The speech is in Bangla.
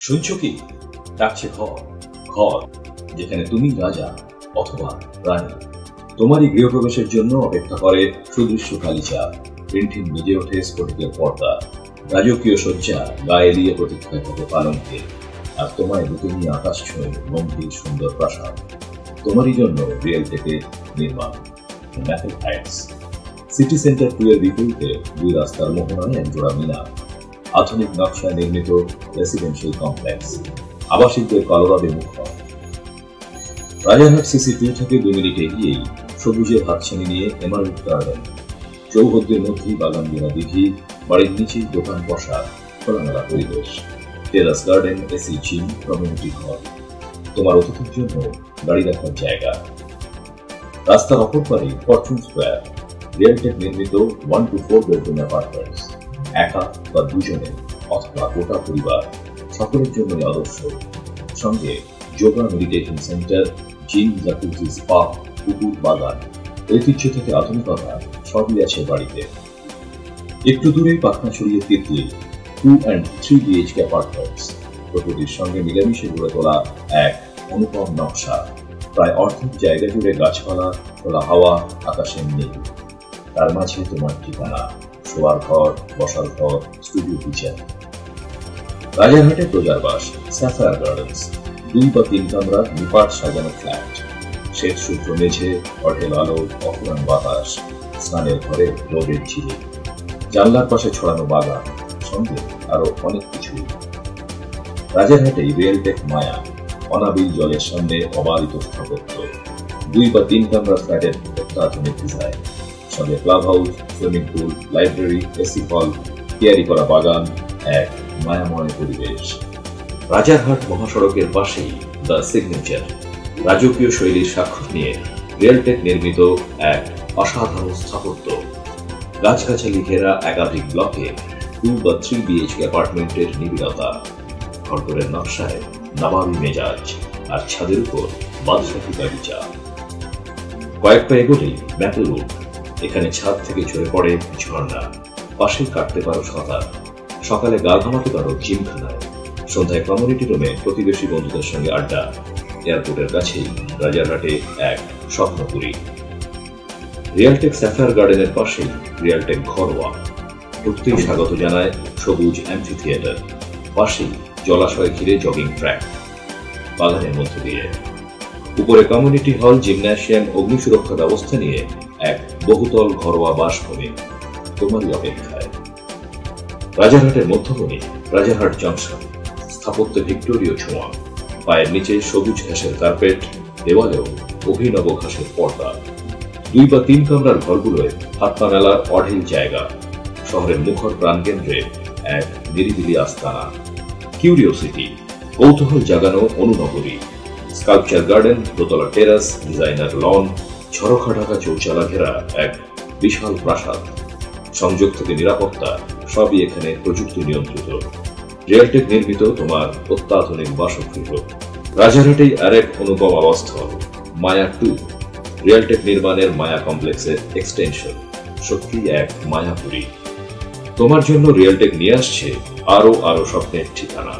শুনছো কি? ডাকছে ঘর, ঘর যেখানে তুমি রাজা অথবা রানী। তোমারই গৃহপ্রবেশের জন্য অপেক্ষা করে সুদৃশ্য গালিচা, প্রিন্টিং বেজে ওঠে স্ফটিকের পর্দা, রাজকীয় শয্যা গায়ে দিয়ে প্রতীক্ষায় থাকে পালঙ্কে, আর তোমায় দুটো নিয়ে আকাশ ছুঁয়ে গম্ভীর সুন্দর প্রাসাদ। তোমারই জন্য রিয়েলটেকে নির্মাণ ম্যাপেল হাইটস। সিটি সেন্টার 2 এর বিপরীতে দুই রাস্তার মোহনায় একজোড়া মিনার, আধুনিক নকশায় নির্মিত রেসিডেন্সিয়াল কমপ্লেক্স, আবাসিকদের কলরবে মুখর। রাজারহাট সিসি 2 থেকে 2 মিনিট এগিয়েই সবুজের হাতছানি নিয়ে এমারেল্ড গার্ডেন, চৌহদ্দির মধ্যেই বাগান ঘেরা দিঘি, বাড়ির নিচেই দোকান বসা, খোলামেলা পরিবেশ, terrace garden, AC gym, community hall, তোমার অতিথির জন্য গাড়ি রাখার জায়গা। রাস্তার অপর পারে ফরচুন স্কোয়ার, রিয়েলটেক নির্মিত 1 to 4 বেডরুম অ্যাপার্টমেন্টস, একা বা দুজনে অথবা গোটা পরিবার, সকলের জন্যই আদর্শ। সঙ্গে yoga, meditation centre, gym, jacuzzi, spa, পুকুর, বাগান, ঐতিহ্য থেকে আধুনিকতা সবই আছে বাড়িতে। একটু দূরেই পাখনা ছড়িয়ে তিতলি 2 and 3 BHK অ্যাপার্টমেন্টস, প্রকৃতির সঙ্গে মিলেমিশে গড়ে তোলা এক অনুপম নকশা। প্রায় অর্ধেক জায়গা জুড়ে গাছপালা, খোলা হাওয়া, আকাশের নীল। তার মাঝে তোমার ঠিকানা, শোয়ার ঘর, বসার ঘর, স্টুডিও কিচেন। রাজারহাটে প্রজারবাস স্যাফায়ার গার্ডেন্স, 2 বা 3 কামরা নিপাট সাজানো ফ্ল্যাট, শ্বেত সূত্র মেঝে, অঢেল আলো, অফুরান বাতাস, স্নানের ঘরে রোদের ঝিলিক, জানলার পাশে ছড়ানো বাগান, সঙ্গে আরো অনেক কিছু। রাজারহাটেই রিয়েলটেক মায়া, অনাবিল জলের সামনে অবারিত স্থাপত্য, 2 বা 3 কামরা ফ্ল্যাটের অত্যাধুনিক ডিজাইন, সঙ্গে club house, swimming pool, library, AC হল, তৈরি করা বাগান, এক মায়াময় পরিবেশ। রাজারহাট মহাসড়কের পাশেই দ্য সিগনেচার, রাজকীয় শৈলীর স্বাক্ষর নিয়ে রিয়েলটেক নির্মিত এক অসাধারণ স্থাপত্য। গাছগাছালি ঘেরা একাধিক ব্লকে 2 বা 3 BHK অ্যাপার্টমেন্টের নিবিড়তা, ঘরদোরের নকশায় নবাবী মেজাজ, আর ছাদের উপর বাদশাহী গালিচা। কয়েক পা এগোলেই ম্যাপেল রোড, এখানে ছাদ থেকে ঝরে পড়ে ঝর্ণা, পাশে কাটতে পারো সাঁতার, সকালে গা ঘামাতে পারো জিমখানায়, সন্ধ্যায় কমিউনিটি রুমে প্রতিবেশী বন্ধুদের সঙ্গে আড্ডা। এয়ারপোর্টের কাছেই রাজারহাটে এক স্বপ্নপুরী। রিয়েলটেক স্যাফায়ার গার্ডেনের পাশেই রিয়েলটেক ঘরোয়া, ঢুকতেই স্বাগত জানায় সবুজ অ্যাম্ফি থিয়েটার, পাশেই জলাশয় ঘিরে জগিং ট্র্যাক, বাগানের মধ্য দিয়ে। উপরে কমিউনিটি হল, জিমন্যাসিয়াম, অগ্নিসুরক্ষা ব্যবস্থা নিয়ে এক বহুতল ঘরোয়া বাসভূমি তোমারই অপেক্ষায়। রাজারহাটের মধ্যমণি রাজারহাট জংশন, স্থাপত্য ভিক্টোরীয় ছোঁয়া, পায়ের নিচে সবুজ ঘাসের কার্পেট, দেওয়ালেও অভিনব ঘাসের পর্দা। 2 বা 3 কামরার ঘরগুলোয় হাত পা মেলার অঢেল জায়গা, শহরের মুখর প্রাণকেন্দ্রে এক নিরিবিলি আস্তানা। কিউরিওসিটি, কৌতূহল জাগানো অনুনগরী, স্কাল্পচার গার্ডেন, দোতলা টেরাস, ডিজাইনার লন, ঝরোখা ঢাকা চৌচালা ঘেরা এক বিশাল প্রাসাদ। সংযোগ থেকে নিরাপত্তা সবই এখানে প্রযুক্তি নিয়ন্ত্রিত। রিয়েলটেক নির্মিত তোমার অত্যাধুনিক বাসগৃহ। রাজারহাটেই আরেক অনুপম আবাসস্থল মায়া 2, রিয়েলটেক নির্মাণের মায়া কমপ্লেক্সের এক্সটেনশন, সত্যি এক মায়াপুরী। তোমার জন্য রিয়েলটেক নিয়ে আসছে আরো স্বপ্নের ঠিকানা।